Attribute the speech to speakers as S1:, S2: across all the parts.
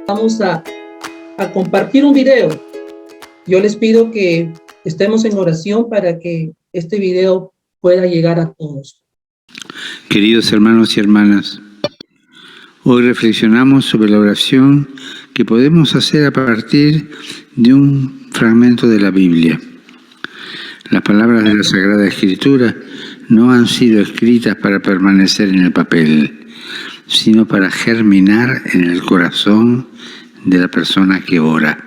S1: vamos a compartir un video. Yo les pido que estemos en oración para que este video pueda llegar a todos.
S2: Queridos hermanos y hermanas, hoy reflexionamos sobre la oración que podemos hacer a partir de un fragmento de la Biblia. Las palabras de la Sagrada Escritura no han sido escritas para permanecer en el papel, sino para germinar en el corazón de la persona que ora.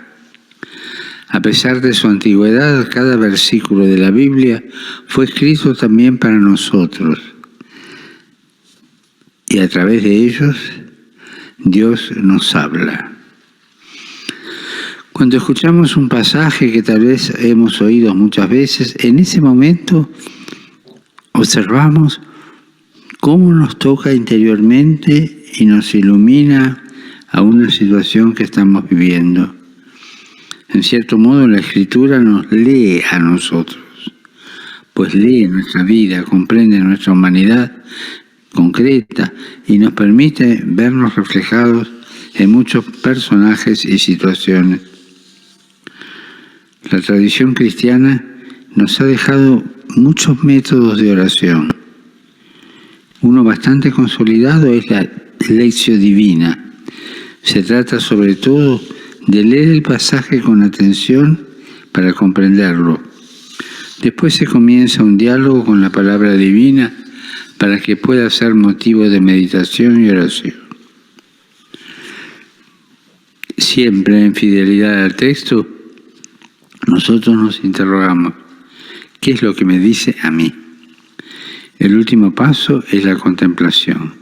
S2: A pesar de su antigüedad, cada versículo de la Biblia fue escrito también para nosotros. Y a través de ellos, Dios nos habla. Cuando escuchamos un pasaje que tal vez hemos oído muchas veces, en ese momento observamos cómo nos toca interiormente y nos ilumina a una situación que estamos viviendo. En cierto modo, la Escritura nos lee a nosotros, pues lee nuestra vida, comprende nuestra humanidad concreta y nos permite vernos reflejados en muchos personajes y situaciones. La tradición cristiana nos ha dejado muchos métodos de oración. Uno bastante consolidado es la lectio divina. Se trata sobre todo de leer el pasaje con atención para comprenderlo. Después se comienza un diálogo con la palabra divina para que pueda ser motivo de meditación y oración. Siempre en fidelidad al texto, nosotros nos interrogamos, ¿qué es lo que me dice a mí? El último paso es la contemplación,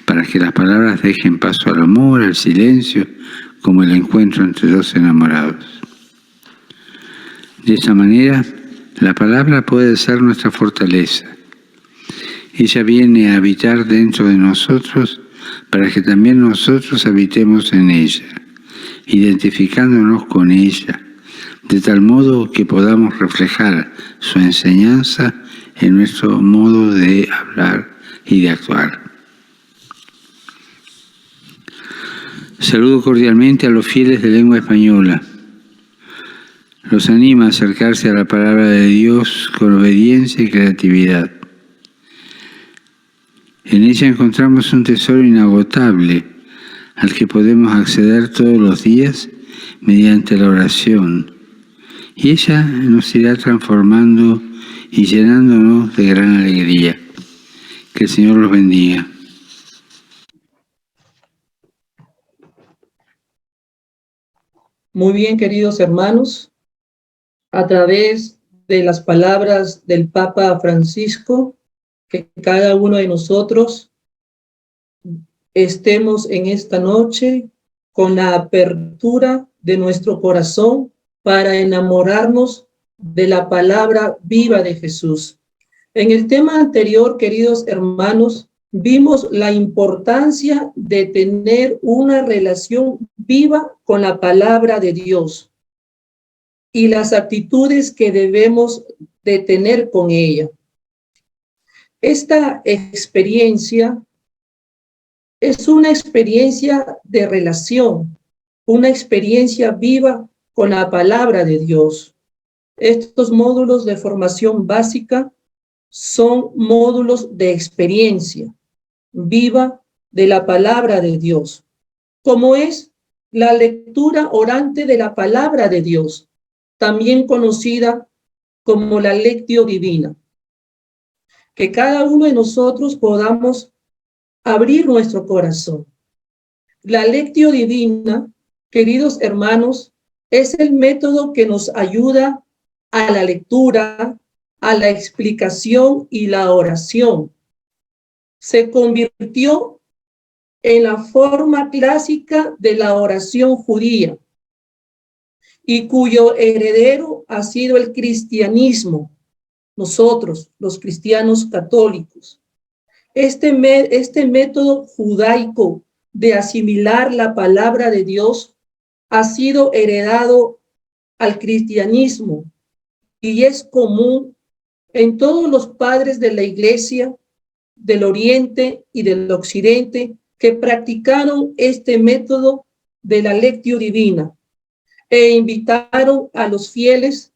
S2: para que las palabras dejen paso al amor, al silencio, como el encuentro entre dos enamorados. De esa manera, la palabra puede ser nuestra fortaleza. Ella viene a habitar dentro de nosotros para que también nosotros habitemos en ella, identificándonos con ella, de tal modo que podamos reflejar su enseñanza en nuestro modo de hablar y de actuar. Saludo cordialmente a los fieles de lengua española. Los animo a acercarse a la palabra de Dios con obediencia y creatividad. En ella encontramos un tesoro inagotable al que podemos acceder todos los días mediante la oración. Y ella nos irá transformando y llenándonos de gran alegría. Que el Señor los bendiga.
S1: Muy bien, queridos hermanos, a través de las palabras del Papa Francisco, que cada uno de nosotros estemos en esta noche con la apertura de nuestro corazón para enamorarnos de la palabra viva de Jesús. En el tema anterior, queridos hermanos, vimos la importancia de tener una relación viva con la palabra de Dios y las actitudes que debemos de tener con ella. Esta experiencia es una experiencia de relación, una experiencia viva con la palabra de Dios. Estos módulos de formación básica son módulos de experiencia viva de la palabra de Dios, como es la lectura orante de la palabra de Dios, también conocida como la lectio divina. Que cada uno de nosotros podamos abrir nuestro corazón. La lectio divina, queridos hermanos, es el método que nos ayuda a la lectura, a la explicación y la oración. Se convirtió en la forma clásica de la oración judía y cuyo heredero ha sido el cristianismo, nosotros, los cristianos católicos. Este método judaico de asimilar la palabra de Dios ha sido heredado al cristianismo y es común en todos los padres de la Iglesia del Oriente y del Occidente que practicaron este método de la Lectio Divina e invitaron a los fieles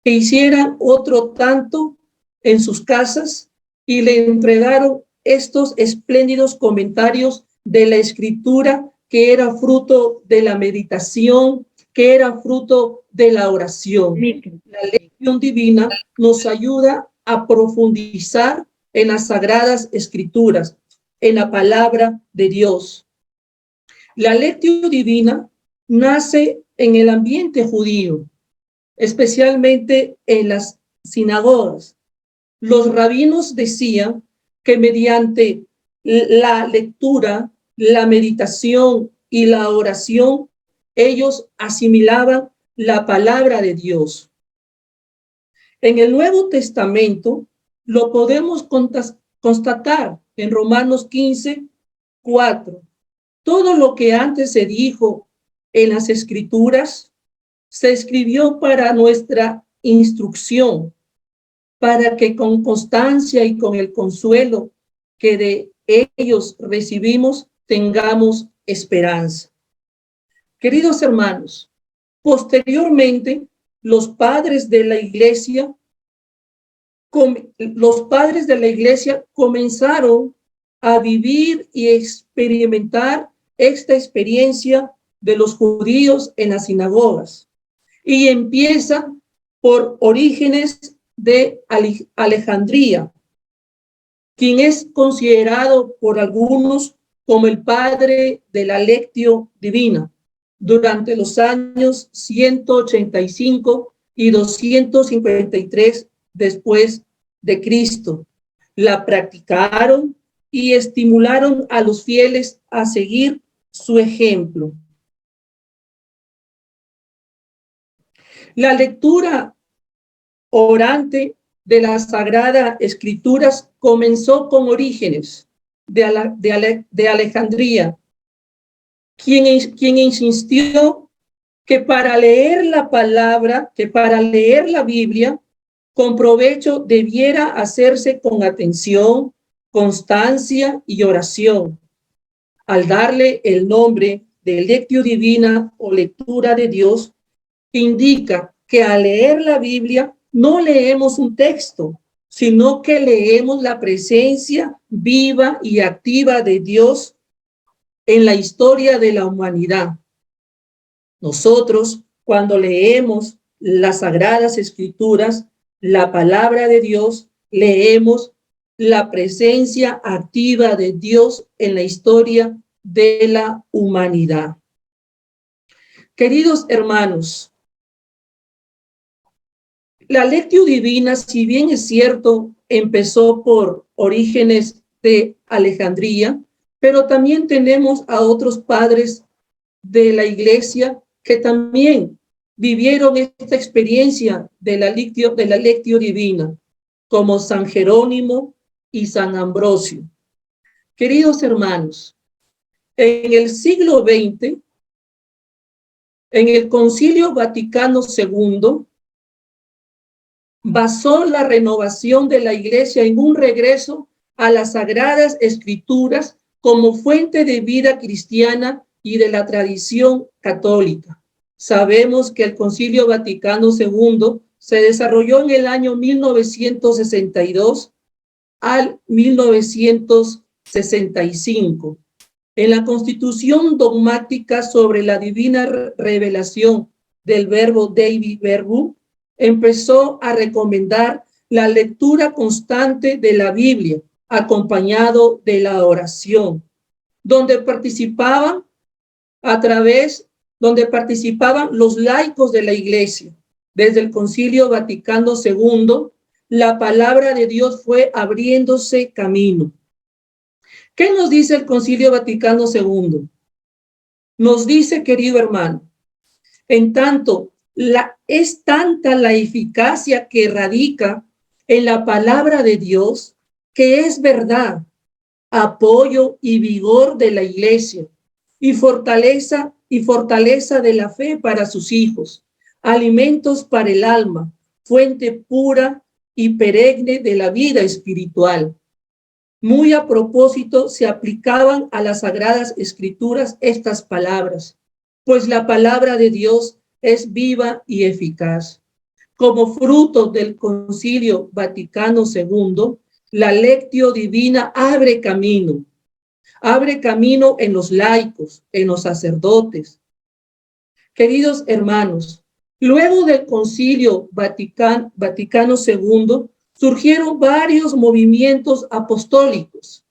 S1: que hicieran otro tanto en sus casas y le entregaron estos espléndidos comentarios de la Escritura, que era fruto de la meditación, que era fruto de la oración. La lección divina nos ayuda a profundizar en las sagradas Escrituras, en la palabra de Dios. La lección divina nace en el ambiente judío, especialmente en las sinagogas. Los rabinos decían que mediante la lectura, la meditación y la oración, ellos asimilaban la palabra de Dios. En el Nuevo Testamento lo podemos constatar en Romanos 15:4. Todo lo que antes se dijo en las Escrituras se escribió para nuestra instrucción, para que con constancia y con el consuelo que de ellos recibimos tengamos esperanza. Queridos hermanos, posteriormente los padres de la iglesia comenzaron a vivir y experimentar esta experiencia de los judíos en las sinagogas. Y empieza por Orígenes de Alejandría, quien es considerado por algunos como el padre de la Lectio Divina durante los años 185 y 253 después de Cristo. La practicaron y estimularon a los fieles a seguir su ejemplo. La lectura orante de las Sagradas Escrituras comenzó con Orígenes de Alejandría, quien insistió que para leer la palabra, que para leer la Biblia con provecho debiera hacerse con atención, constancia y oración. Al darle el nombre de Lectio Divina o lectura de Dios, indica que al leer la Biblia no leemos un texto, sino que leemos la presencia viva y activa de Dios en la historia de la humanidad. Nosotros, cuando leemos las Sagradas Escrituras, la palabra de Dios, leemos la presencia activa de Dios en la historia de la humanidad. Queridos hermanos, la Lectio Divina, si bien es cierto, empezó por Orígenes de Alejandría, pero también tenemos a otros padres de la iglesia que también vivieron esta experiencia de la Lectio Divina, como San Jerónimo y San Ambrosio. Queridos hermanos, en el siglo XX, en el Concilio Vaticano II, basó la renovación de la iglesia en un regreso a las Sagradas Escrituras como fuente de vida cristiana y de la tradición católica. Sabemos que el Concilio Vaticano II se desarrolló en el año 1962 al 1965. En la Constitución dogmática sobre la divina revelación del verbo Dei Verbum, empezó a recomendar la lectura constante de la Biblia, acompañado de la oración, donde participaban los laicos de la iglesia. Desde el Concilio Vaticano II, la palabra de Dios fue abriéndose camino. ¿Qué nos dice el Concilio Vaticano II? Nos dice, querido hermano, en tanto es tanta la eficacia que radica en la palabra de Dios, que es verdad, apoyo y vigor de la iglesia, y fortaleza de la fe para sus hijos, alimentos para el alma, fuente pura y perenne de la vida espiritual. Muy a propósito se aplicaban a las Sagradas Escrituras estas palabras, pues la palabra de Dios es viva y eficaz. Como fruto del Concilio Vaticano II, la Lectio Divina abre camino en los laicos, en los sacerdotes. Queridos hermanos, luego del Concilio Vaticano II, surgieron varios movimientos apostólicos,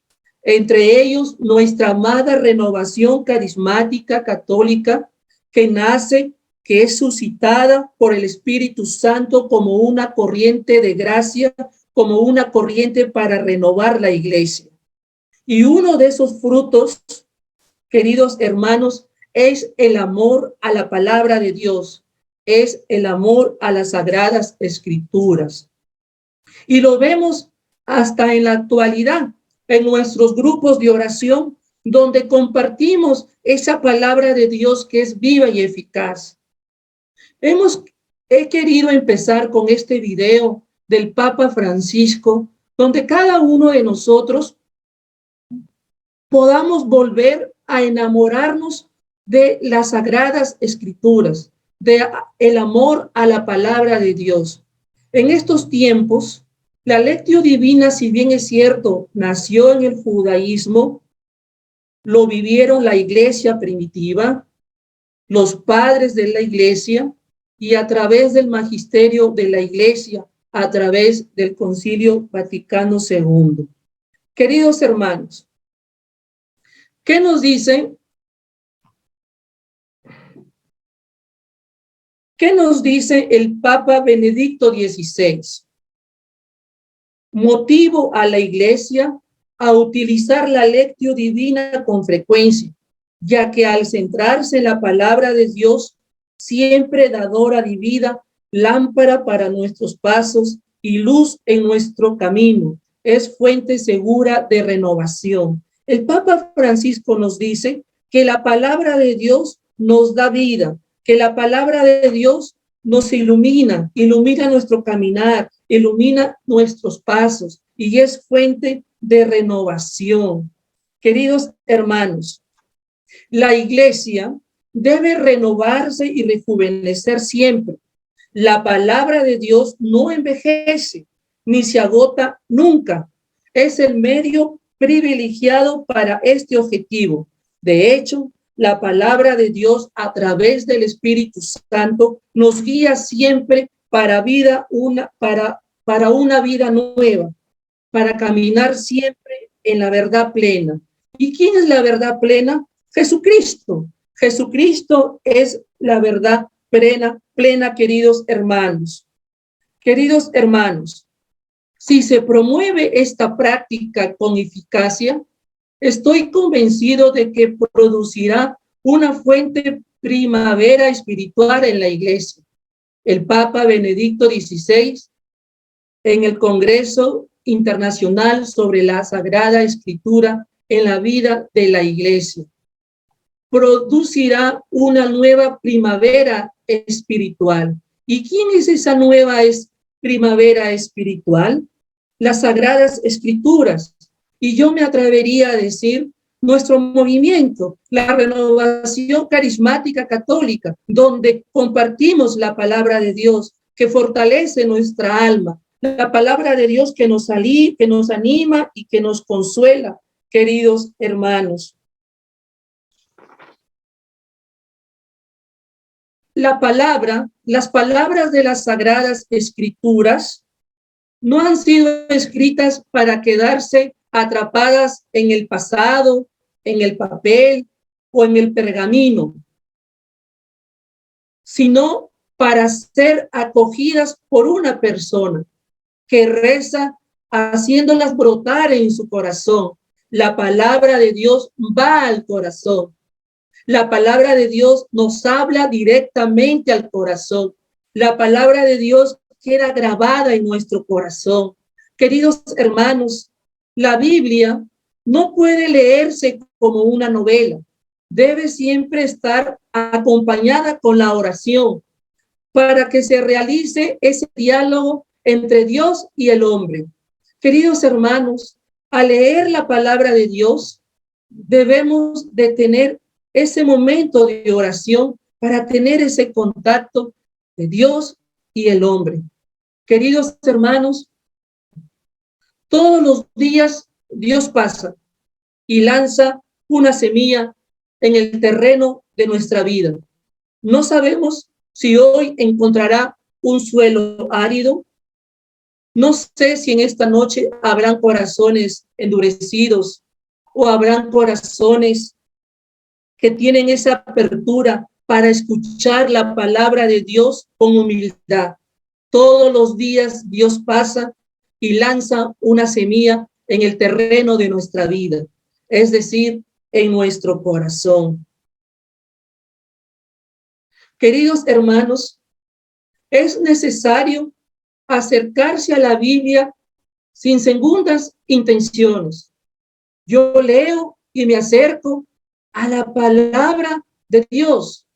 S1: entre ellos nuestra amada Renovación Carismática Católica, que es suscitada por el Espíritu Santo como una corriente de gracia, como una corriente para renovar la iglesia. Y uno de esos frutos, queridos hermanos, es el amor a la palabra de Dios, es el amor a las Sagradas Escrituras. Y lo vemos hasta en la actualidad, en nuestros grupos de oración, donde compartimos esa palabra de Dios que es viva y eficaz. He querido empezar con este video del Papa Francisco, donde cada uno de nosotros podamos volver a enamorarnos de las Sagradas Escrituras, de el amor a la palabra de Dios. En estos tiempos, la Lectio Divina, si bien es cierto, nació en el judaísmo, lo vivieron la iglesia primitiva, los padres de la iglesia, y a través del magisterio de la iglesia, a través del Concilio Vaticano II. Queridos hermanos, ¿qué nos dice? ¿Qué nos dice el Papa Benedicto XVI? Motivo a la iglesia a utilizar la Lectio Divina con frecuencia, ya que al centrarse en la palabra de Dios, siempre dadora de vida, lámpara para nuestros pasos y luz en nuestro camino, es fuente segura de renovación. El Papa Francisco nos dice que la palabra de Dios nos da vida, que la palabra de Dios nos ilumina nuestro caminar, ilumina nuestros pasos y es fuente de renovación. Queridos hermanos, la iglesia debe renovarse y rejuvenecer siempre. La palabra de Dios no envejece ni se agota nunca. Es el medio privilegiado para este objetivo. De hecho, la palabra de Dios a través del Espíritu Santo nos guía siempre para una vida nueva, para caminar siempre en la verdad plena. ¿Y quién es la verdad plena? Jesucristo. Jesucristo es la verdad plena, queridos hermanos. Queridos hermanos, si se promueve esta práctica con eficacia, estoy convencido de que producirá una fuente primavera espiritual en la iglesia. El Papa Benedicto XVI, en el Congreso Internacional sobre la Sagrada Escritura en la vida de la iglesia, producirá una nueva primavera espiritual. ¿Y quién es esa nueva primavera espiritual? Las Sagradas Escrituras. Y yo me atrevería a decir nuestro movimiento, la Renovación Carismática Católica, donde compartimos la palabra de Dios que fortalece nuestra alma, la palabra de Dios que nos anima y que nos consuela, queridos hermanos. Las palabras de las Sagradas Escrituras no han sido escritas para quedarse atrapadas en el pasado, en el papel o en el pergamino, sino para ser acogidas por una persona que reza haciéndolas brotar en su corazón. La palabra de Dios va al corazón. La palabra de Dios nos habla directamente al corazón. La palabra de Dios queda grabada en nuestro corazón. Queridos hermanos, la Biblia no puede leerse como una novela. Debe siempre estar acompañada con la oración para que se realice ese diálogo entre Dios y el hombre. Queridos hermanos, Al leer la palabra de Dios, debemos de tener ese momento de oración para tener ese contacto de Dios y el hombre. Queridos hermanos, todos los días Dios pasa y lanza una semilla en el terreno de nuestra vida. No sabemos si hoy encontrará un suelo árido. No sé si en esta noche habrán corazones endurecidos o habrán corazones que tienen esa apertura para escuchar la palabra de Dios con humildad. Todos los días Dios pasa y lanza una semilla en el terreno de nuestra vida, es decir, en nuestro corazón. Queridos hermanos, es necesario acercarse a la Biblia sin segundas intenciones. Yo leo y me acerco a la palabra de Dios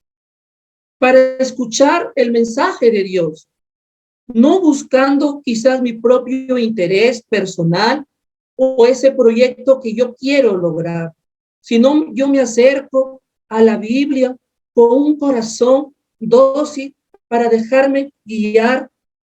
S1: para escuchar el mensaje de Dios, no buscando quizás mi propio interés personal o ese proyecto que yo quiero lograr, sino yo me acerco a la Biblia con un corazón dócil para dejarme guiar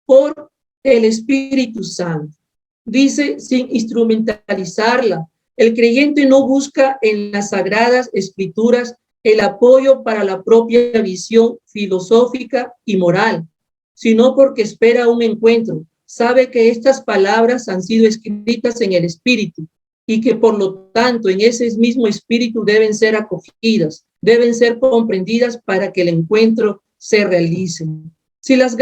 S1: por el Espíritu Santo. Dice, sin instrumentalizarla. El creyente no busca en las sagradas escrituras el apoyo para la propia visión filosófica y moral, sino porque espera un encuentro. Sabe que estas palabras han sido escritas en el Espíritu y que por lo tanto en ese mismo Espíritu deben ser acogidas, deben ser comprendidas para que el encuentro se realice. Si las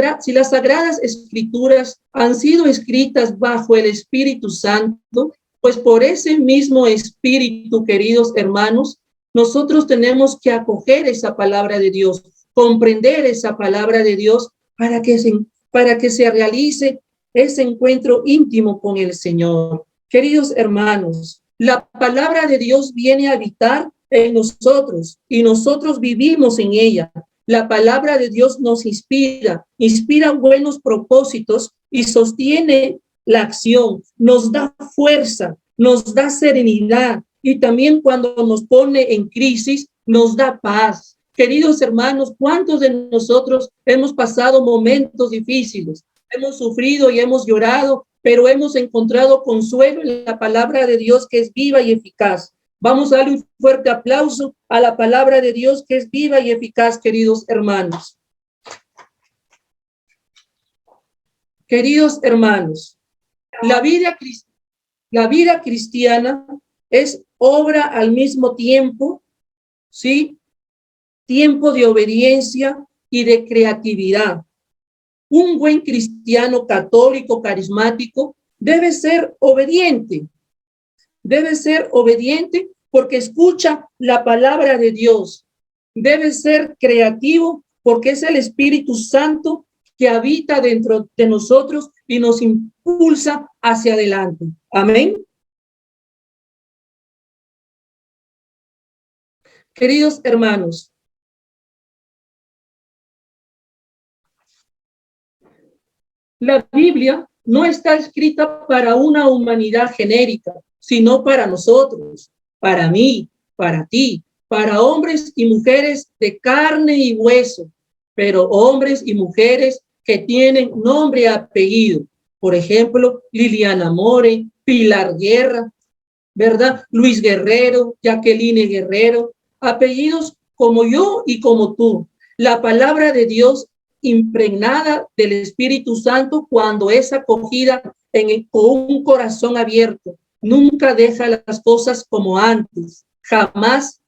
S1: sagradas escrituras han sido escritas bajo el Espíritu Santo, pues por ese mismo Espíritu, queridos hermanos, nosotros tenemos que acoger esa palabra de Dios, comprender esa palabra de Dios para que se realice ese encuentro íntimo con el Señor. Queridos hermanos, la palabra de Dios viene a habitar en nosotros y nosotros vivimos en ella. La palabra de Dios nos inspira buenos propósitos y sostiene la acción, nos da fuerza, nos da serenidad y también cuando nos pone en crisis, nos da paz. Queridos hermanos, ¿cuántos de nosotros hemos pasado momentos difíciles? Hemos sufrido y hemos llorado, pero hemos encontrado consuelo en la palabra de Dios que es viva y eficaz. Vamos a darle un fuerte aplauso a la palabra de Dios que es viva y eficaz, queridos hermanos. Queridos hermanos, la vida cristiana es obra al mismo tiempo, ¿sí? Tiempo de obediencia y de creatividad. Un buen cristiano católico carismático debe ser obediente porque escucha la palabra de Dios. Debe ser creativo porque es el Espíritu Santo que habita dentro de nosotros y nos impulsa hacia adelante. Amén. Queridos hermanos, la Biblia no está escrita para una humanidad genérica, sino para nosotros, para mí, para ti, para hombres y mujeres de carne y hueso, pero hombres y mujeres que tienen nombre y apellido. Por ejemplo, Liliana More, Pilar Guerra, ¿verdad? Luis Guerrero, Jacqueline Guerrero, apellidos como yo y como tú. La palabra de Dios impregnada del Espíritu Santo cuando es acogida con un corazón abierto. Nunca deja las cosas como antes. Jamás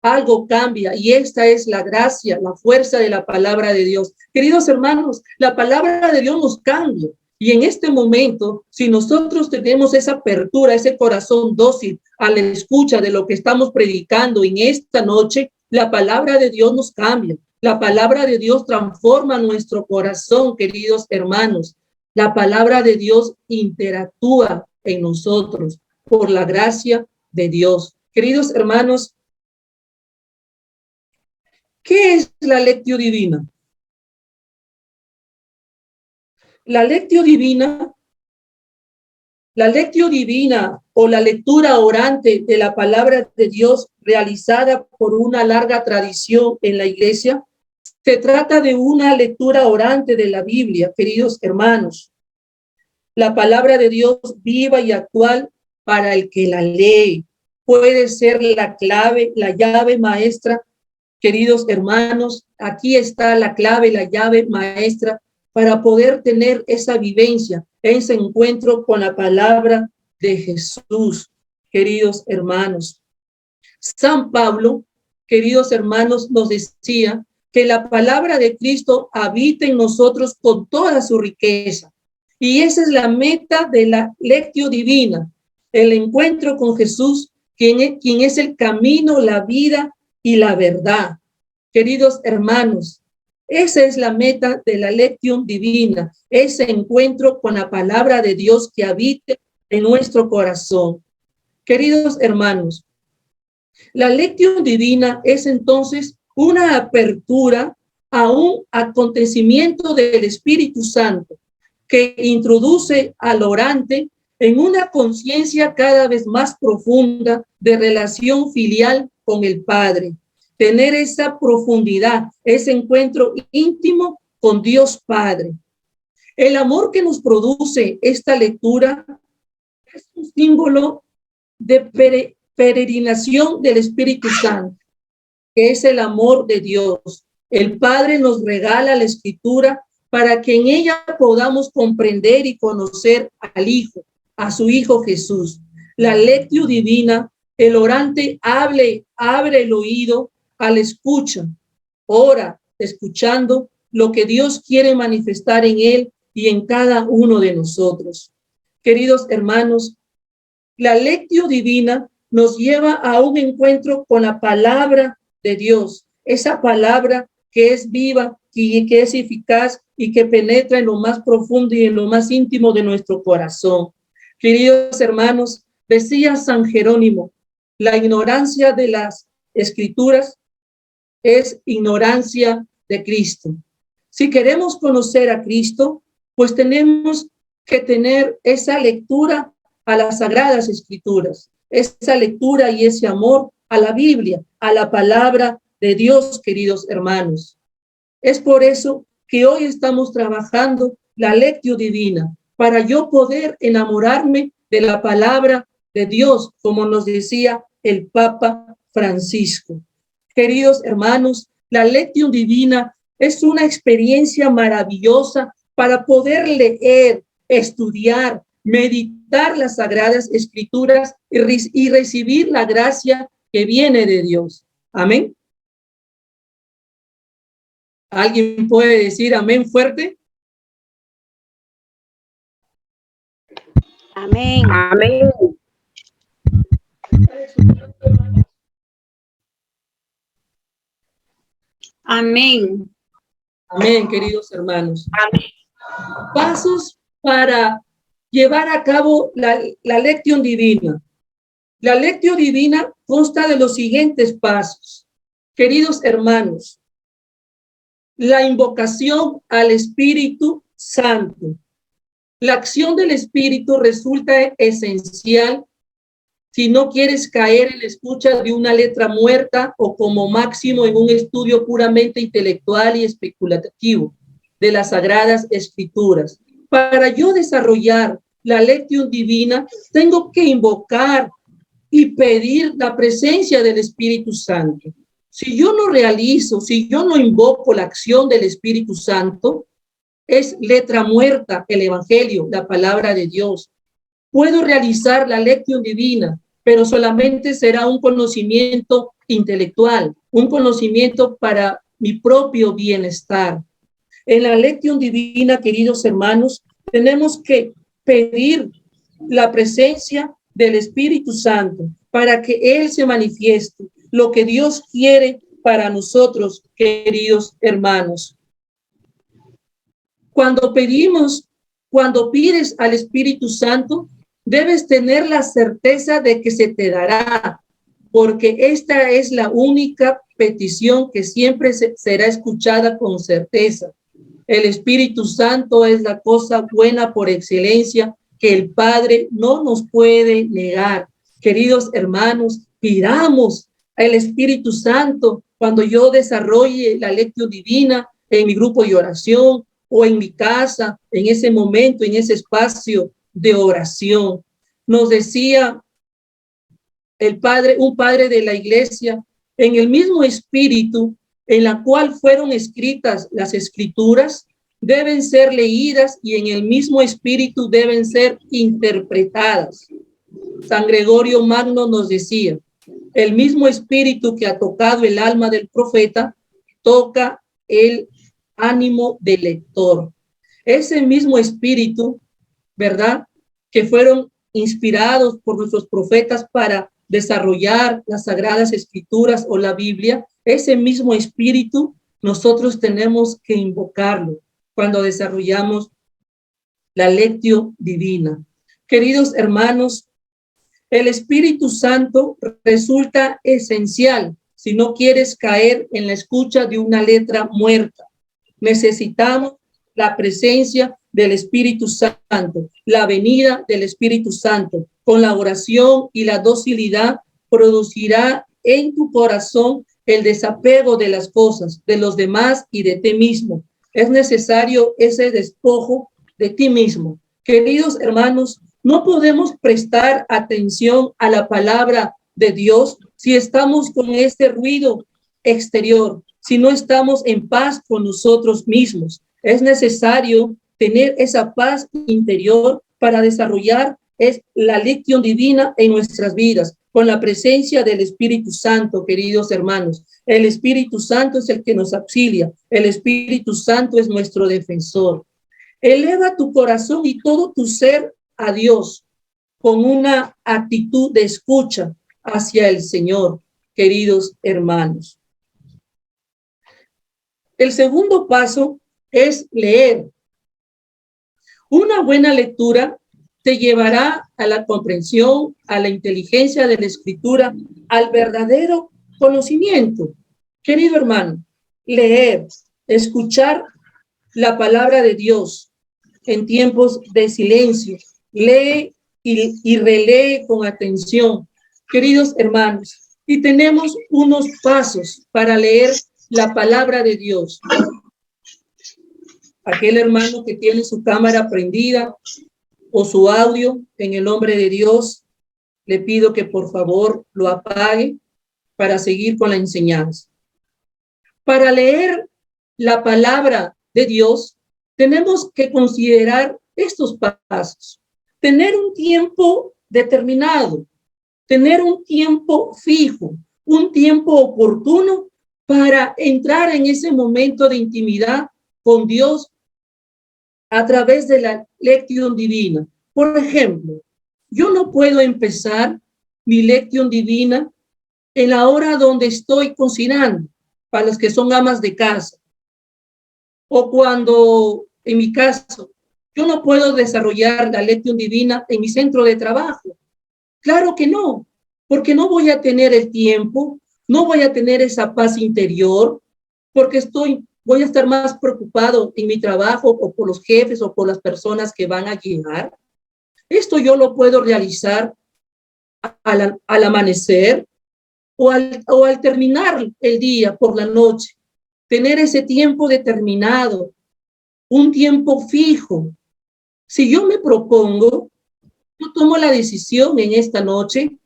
S1: algo cambia y esta es la gracia, la fuerza de la palabra de Dios. Queridos hermanos, la palabra de Dios nos cambia. Y en este momento, si nosotros tenemos esa apertura, ese corazón dócil a la escucha de lo que estamos predicando en esta noche, la palabra de Dios nos cambia. La palabra de Dios transforma nuestro corazón, queridos hermanos. La palabra de Dios interactúa en nosotros por la gracia de Dios. Queridos hermanos, ¿qué es la lectio divina? La lectio divina La lectio divina o la lectura orante de la palabra de Dios realizada por una larga tradición en la iglesia, se trata de una lectura orante de la Biblia, queridos hermanos. La palabra de Dios viva y actual para el que la lee. Puede ser la clave, la llave maestra. Queridos hermanos, aquí está la clave, la llave maestra para poder tener esa vivencia, ese encuentro con la palabra de Jesús, queridos hermanos. San Pablo, queridos hermanos, nos decía que la palabra de Cristo habita en nosotros con toda su riqueza. Y esa es la meta de la lectio divina, el encuentro con Jesús, quien es el camino, la vida y la verdad. Queridos hermanos, esa es la meta de la lectio divina, ese encuentro con la palabra de Dios que habite en nuestro corazón. Queridos hermanos, la lectio divina es entonces una apertura a un acontecimiento del Espíritu Santo que introduce al orante en una conciencia cada vez más profunda de relación filial con el Padre. Tener esa profundidad, ese encuentro íntimo con Dios Padre. El amor que nos produce esta lectura es un símbolo de peregrinación del Espíritu Santo, que es el amor de Dios. El Padre nos regala la Escritura para que en ella podamos comprender y conocer al Hijo, a su Hijo Jesús. La lectio divina, el orante abre el oído al escucha, ora escuchando lo que Dios quiere manifestar en él y en cada uno de nosotros. Queridos hermanos, la lectio divina nos lleva a un encuentro con la palabra de Dios, esa palabra que es viva y que es eficaz y que penetra en lo más profundo y en lo más íntimo de nuestro corazón. Queridos hermanos, decía San Jerónimo, la ignorancia de las escrituras es ignorancia de Cristo. Si queremos conocer a Cristo, pues tenemos que tener esa lectura a las sagradas escrituras, esa lectura y ese amor a la Biblia, a la palabra de Dios, queridos hermanos. Es por eso que hoy estamos trabajando la lectio divina, para yo poder enamorarme de la palabra de Dios, como nos decía el Papa Francisco. Queridos hermanos, la lectio divina es una experiencia maravillosa para poder leer, estudiar, meditar las sagradas escrituras y recibir la gracia que viene de Dios. Amén. ¿Alguien puede decir amén fuerte?
S3: Amén.
S4: Amén.
S3: Amén.
S1: Amén, queridos hermanos.
S4: Amén.
S1: Pasos para llevar a cabo la lectio divina. La lectio divina consta de los siguientes pasos. Queridos hermanos, la invocación al Espíritu Santo. La acción del Espíritu resulta esencial si no quieres caer en la escucha de una letra muerta o como máximo en un estudio puramente intelectual y especulativo de las sagradas escrituras. Para yo desarrollar la lectio divina, tengo que invocar y pedir la presencia del Espíritu Santo. Si yo no realizo, si yo no invoco la acción del Espíritu Santo, es letra muerta el Evangelio, la palabra de Dios. Puedo realizar la lectio divina, pero solamente será un conocimiento intelectual, un conocimiento para mi propio bienestar. En la lectio divina, queridos hermanos, tenemos que pedir la presencia del Espíritu Santo para que Él se manifieste, lo que Dios quiere para nosotros, queridos hermanos. Cuando pides al Espíritu Santo, debes tener la certeza de que se te dará, porque esta es la única petición que siempre será escuchada con certeza. El Espíritu Santo es la cosa buena por excelencia que el Padre no nos puede negar. Queridos hermanos, pidamos al Espíritu Santo cuando yo desarrolle la lección divina en mi grupo de oración o en mi casa, en ese momento, en ese espacio de oración. Nos decía el padre, un padre de la iglesia, en el mismo espíritu en la cual fueron escritas las escrituras, deben ser leídas y en el mismo espíritu deben ser interpretadas. San Gregorio Magno nos decía, el mismo espíritu que ha tocado el alma del profeta, toca el ánimo del lector. Ese mismo espíritu, ¿verdad?, que fueron inspirados por nuestros profetas para desarrollar las sagradas escrituras o la Biblia, ese mismo espíritu nosotros tenemos que invocarlo cuando desarrollamos la lectio divina. Queridos hermanos, el Espíritu Santo resulta esencial si no quieres caer en la escucha de una letra muerta. Necesitamos la presencia del Espíritu Santo, la venida del Espíritu Santo. Con la oración y la docilidad producirá en tu corazón el desapego de las cosas, de los demás y de ti mismo. Es necesario ese despojo de ti mismo. Queridos hermanos, no podemos prestar atención a la palabra de Dios si estamos con este ruido exterior, si no estamos en paz con nosotros mismos. Es necesario tener esa paz interior para desarrollar la lección divina en nuestras vidas, con la presencia del Espíritu Santo, queridos hermanos. El Espíritu Santo es el que nos auxilia. El Espíritu Santo es nuestro defensor. Eleva tu corazón y todo tu ser a Dios con una actitud de escucha hacia el Señor, queridos hermanos. El segundo paso es leer. Una buena lectura te llevará a la comprensión, a la inteligencia de la escritura, al verdadero conocimiento. Querido hermano, leer, escuchar la palabra de Dios en tiempos de silencio. Lee y relee con atención, queridos hermanos. Y tenemos unos pasos para leer la palabra de Dios. Aquel hermano que tiene su cámara prendida o su audio, en el nombre de Dios, le pido que por favor lo apague para seguir con la enseñanza. Para leer la palabra de Dios, tenemos que considerar estos pasos. Tener un tiempo determinado, tener un tiempo fijo, un tiempo oportuno para entrar en ese momento de intimidad con Dios a través de la lección divina. Por ejemplo, yo no puedo empezar mi lección divina en la hora donde estoy cocinando, para los que son amas de casa, o cuando, en mi caso, yo no puedo desarrollar la lección divina en mi centro de trabajo. Claro que no, porque no voy a tener el tiempo, no voy a tener esa paz interior, porque voy a estar más preocupado en mi trabajo o por los jefes o por las personas que van a llegar. Esto yo lo puedo realizar al amanecer o al terminar el día por la noche. Tener ese tiempo determinado, un tiempo fijo. Si yo me propongo, yo tomo la decisión en esta noche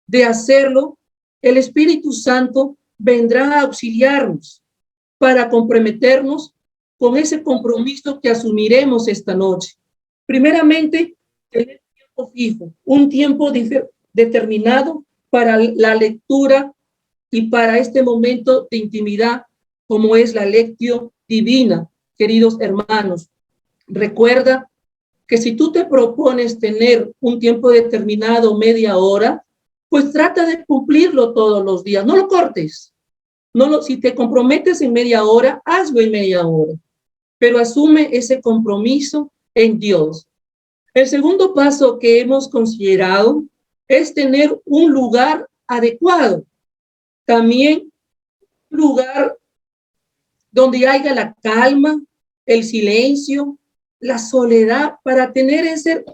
S1: de hacerlo, el Espíritu Santo vendrá a auxiliarnos para comprometernos con ese compromiso que asumiremos esta noche. Primeramente, tener tiempo fijo, un tiempo determinado para la lectura y para este momento de intimidad, como es la lección divina. Queridos hermanos, recuerda que si tú te propones tener un tiempo determinado, media hora, pues trata de cumplirlo todos los días, no lo cortes. Si te comprometes en media hora, hazlo en media hora, pero asume ese compromiso en Dios. El segundo paso que hemos considerado es tener un lugar adecuado. También un lugar donde haya la calma, el silencio, la soledad, para tener ese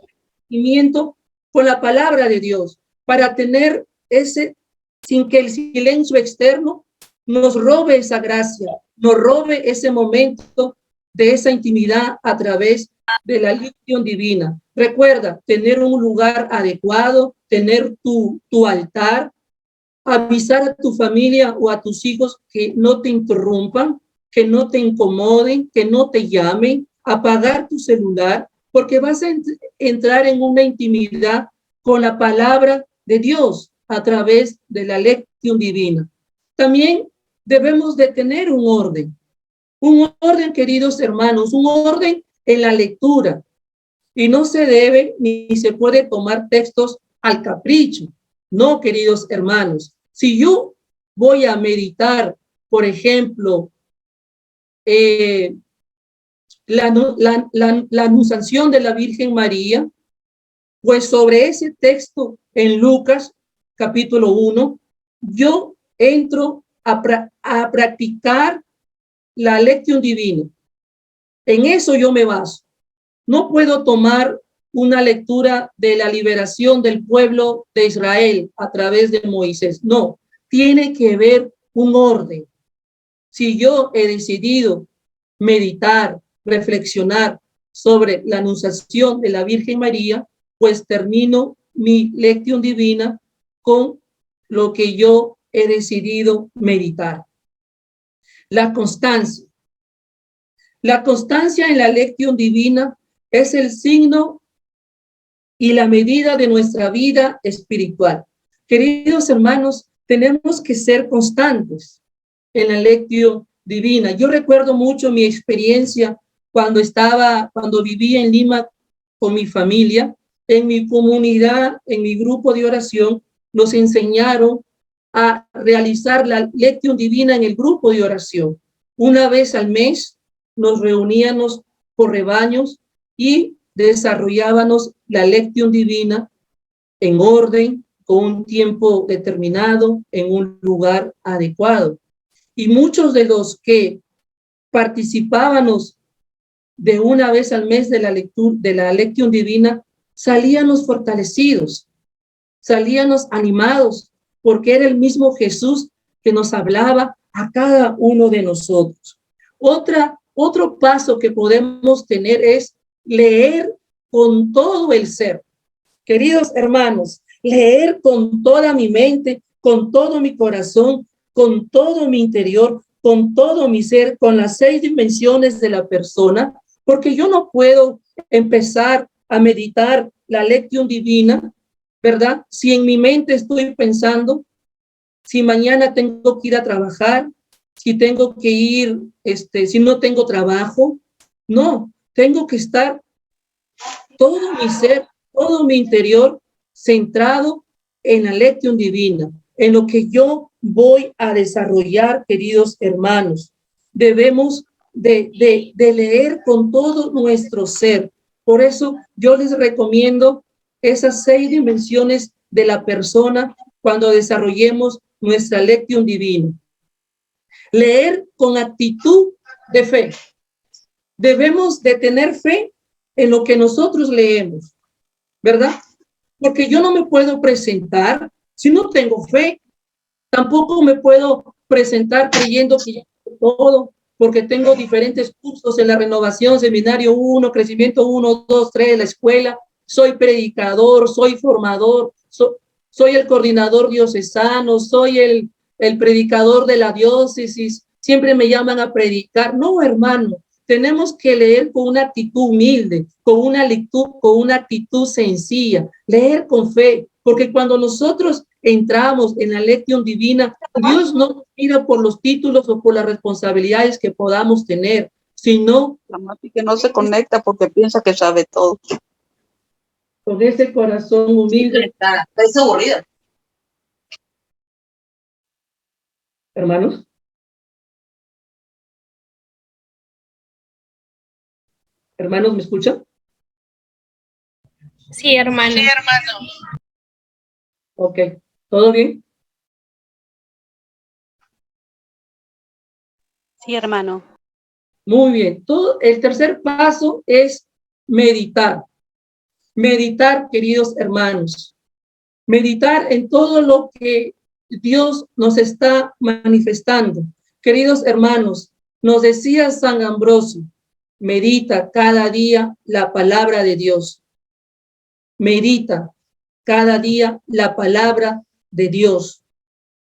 S1: sentimiento con la palabra de Dios, para tener ese, sin que el silencio externo nos robe esa gracia, nos robe ese momento de esa intimidad a través de la lección divina. Recuerda, tener un lugar adecuado, tener tu altar, avisar a tu familia o a tus hijos que no te interrumpan, que no te incomoden, que no te llamen, apagar tu celular, porque vas a entrar en una intimidad con la palabra de Dios a través de la lección divina. También debemos de tener un orden, queridos hermanos, un orden en la lectura. Y no se debe ni se puede tomar textos al capricho. No, queridos hermanos. Si yo voy a meditar, por ejemplo, la anunciación de la Virgen María, pues sobre ese texto en Lucas, capítulo 1, yo entro a practicar la lección divina. En eso yo me baso. No puedo tomar una lectura de la liberación del pueblo de Israel a través de Moisés. No, tiene que haber un orden. Si yo he decidido meditar, reflexionar sobre la anunciación de la Virgen María, pues termino mi lección divina con lo que yo he decidido meditar. La constancia. La constancia en la lección divina es el signo y la medida de nuestra vida espiritual. Queridos hermanos, tenemos que ser constantes en la lección divina. Yo recuerdo mucho mi experiencia cuando vivía en Lima con mi familia, en mi comunidad, en mi grupo de oración, nos enseñaron a realizar la lección divina en el grupo de oración. Una vez al mes nos reuníamos por rebaños y desarrollábamos la lección divina en orden, con un tiempo determinado, en un lugar adecuado. Y muchos de los que participábamos de una vez al mes de la lección divina, salíamos fortalecidos, salíamos animados, porque era el mismo Jesús que nos hablaba a cada uno de nosotros. Otro paso que podemos tener es leer con todo el ser. Queridos hermanos, leer con toda mi mente, con todo mi corazón, con todo mi interior, con todo mi ser, con las 6 dimensiones de la persona, porque yo no puedo empezar a meditar la lección divina, ¿verdad? Si en mi mente estoy pensando, si mañana tengo que ir a trabajar, si tengo que ir, si no tengo trabajo, no, tengo que estar todo mi ser, todo mi interior centrado en la lección divina, en lo que yo voy a desarrollar, queridos hermanos. Debemos de leer con todo nuestro ser. Por eso yo les recomiendo esas 6 dimensiones de la persona cuando desarrollemos nuestra lección divina. Leer con actitud de fe. Debemos de tener fe en lo que nosotros leemos, ¿verdad? Porque yo no me puedo presentar si no tengo fe. Tampoco me puedo presentar creyendo que ya sé todo, porque tengo diferentes cursos en la renovación, seminario 1, crecimiento 1, 2, 3, la escuela. Soy predicador, soy formador, soy el coordinador diocesano, soy el predicador de la diócesis. Siempre me llaman a predicar. No, hermano. Tenemos que leer con una actitud humilde, con una actitud sencilla, leer con fe, porque cuando nosotros entramos en la lección divina, Dios no nos mira por los títulos o por las responsabilidades que podamos tener, sino
S4: la Mati que no se conecta porque piensa que sabe todo.
S1: Con ese corazón humilde.
S4: Está aburrida.
S1: Hermanos. Hermanos, ¿me escuchan?
S3: Sí, hermano.
S4: Sí, hermano.
S1: Ok, ¿todo bien?
S5: Sí, hermano.
S1: Muy bien. El tercer paso es meditar. Meditar, queridos hermanos, meditar en todo lo que Dios nos está manifestando. Queridos hermanos, nos decía San Ambrosio, medita cada día la palabra de Dios. Medita cada día la palabra de Dios.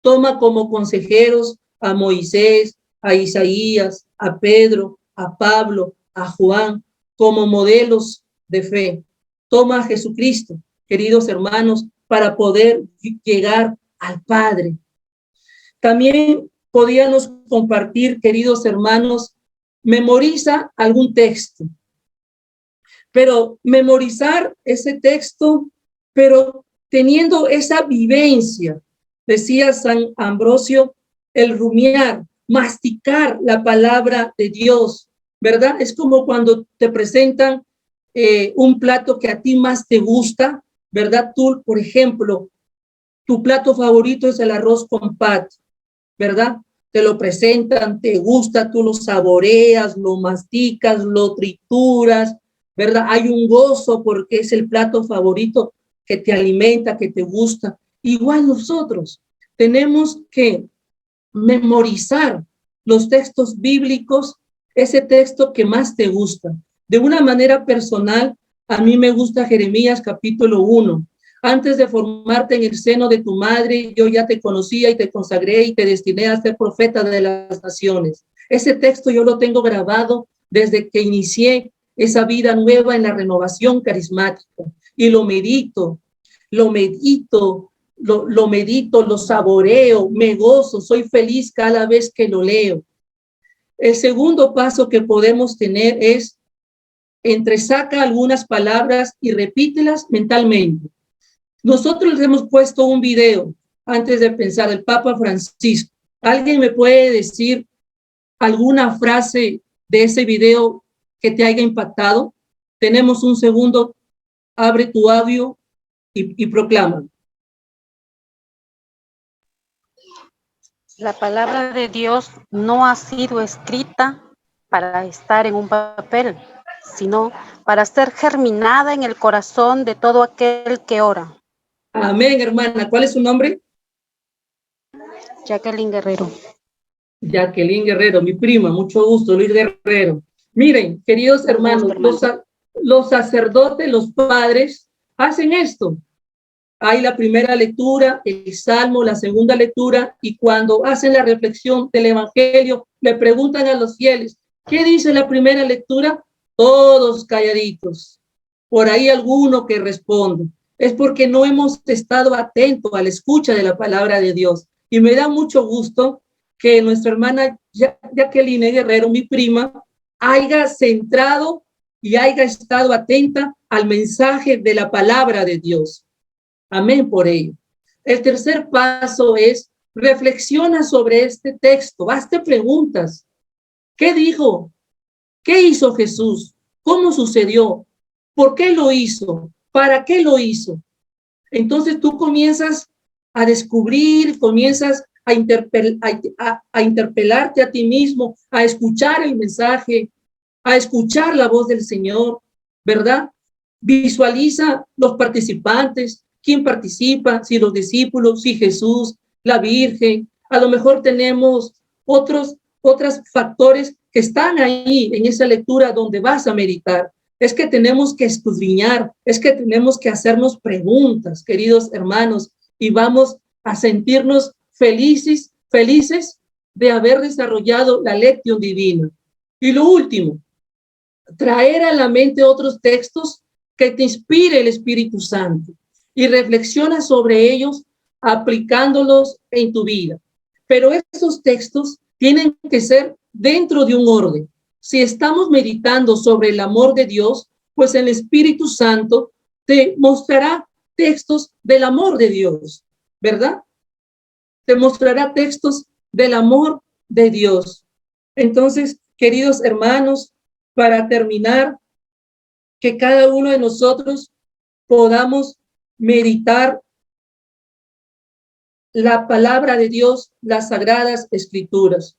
S1: Toma como consejeros a Moisés, a Isaías, a Pedro, a Pablo, a Juan, como modelos de fe. Toma a Jesucristo, queridos hermanos, para poder llegar al Padre. También podíamos compartir, queridos hermanos, memoriza algún texto, pero memorizar ese texto, pero teniendo esa vivencia, decía San Ambrosio, el rumiar, masticar la palabra de Dios, ¿verdad? Es como cuando te presentan un plato que a ti más te gusta, ¿verdad? Tú, por ejemplo, tu plato favorito es el arroz con pato, ¿verdad? Te lo presentan, te gusta, tú lo saboreas, lo masticas, lo trituras, ¿verdad? Hay un gozo porque es el plato favorito que te alimenta, que te gusta. Igual nosotros tenemos que memorizar los textos bíblicos, ese texto que más te gusta. De una manera personal, a mí me gusta Jeremías capítulo 1. Antes de formarte en el seno de tu madre, yo ya te conocía y te consagré y te destiné a ser profeta de las naciones. Ese texto yo lo tengo grabado desde que inicié esa vida nueva en la renovación carismática y lo medito, lo saboreo, me gozo, soy feliz cada vez que lo leo. El segundo paso que podemos tener es entresaca algunas palabras y repítelas mentalmente. Nosotros les hemos puesto un video antes de pensar el Papa Francisco. ¿Alguien me puede decir alguna frase de ese video que te haya impactado? Tenemos un segundo, abre tu audio y proclama.
S5: La palabra de Dios no ha sido escrita para estar en un papel, sino para ser germinada en el corazón de todo aquel que ora.
S1: Amén, hermana. ¿Cuál es su nombre?
S5: Jacqueline Guerrero.
S1: Jacqueline Guerrero, mi prima, mucho gusto, Luis Guerrero. Miren, queridos hermanos, los sacerdotes, los padres, hacen esto. Hay la primera lectura, el salmo, la segunda lectura, y cuando hacen la reflexión del evangelio, le preguntan a los fieles, ¿qué dice la primera lectura? Todos calladitos. Por ahí alguno que responde. Es porque no hemos estado atentos a la escucha de la palabra de Dios. Y me da mucho gusto que nuestra hermana Jacqueline Guerrero, mi prima, haya centrado y haya estado atenta al mensaje de la palabra de Dios. Amén por ello. El tercer paso es reflexiona sobre este texto, hazte preguntas. ¿Qué dijo? ¿Qué hizo Jesús? ¿Cómo sucedió? ¿Por qué lo hizo? ¿Para qué lo hizo? Entonces tú comienzas a descubrir, comienzas a interpelarte a ti mismo, a escuchar el mensaje, a escuchar la voz del Señor, ¿verdad? Visualiza los participantes, quién participa, si los discípulos, si Jesús, la Virgen. A lo mejor tenemos otros factores que están ahí en esa lectura donde vas a meditar. Es que tenemos que escudriñar, es que tenemos que hacernos preguntas, queridos hermanos, y vamos a sentirnos felices de haber desarrollado la lección divina. Y lo último, traer a la mente otros textos que te inspire el Espíritu Santo y reflexiona sobre ellos aplicándolos en tu vida. Pero estos textos tienen que ser dentro de un orden. Si estamos meditando sobre el amor de Dios, pues el Espíritu Santo te mostrará textos del amor de Dios, ¿verdad? Te mostrará textos del amor de Dios. Entonces, queridos hermanos, para terminar, que cada uno de nosotros podamos meditar la palabra de Dios, las sagradas escrituras.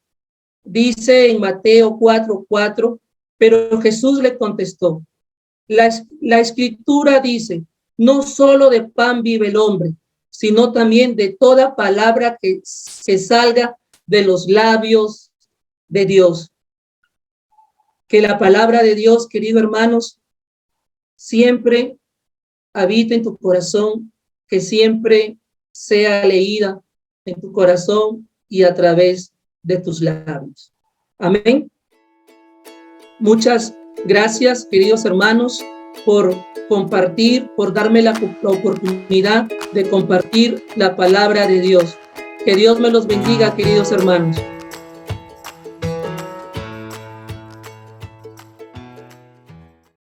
S1: Dice en Mateo 4:4, pero Jesús le contestó, La Escritura dice, no solo de pan vive el hombre, sino también de toda palabra que salga de los labios de Dios. Que la palabra de Dios, queridos hermanos, siempre habite en tu corazón, que siempre sea leída en tu corazón y a través de tus labios. Amén. Muchas gracias, queridos hermanos, por compartir, por darme la oportunidad de compartir la palabra de Dios. Que Dios me los bendiga, queridos hermanos.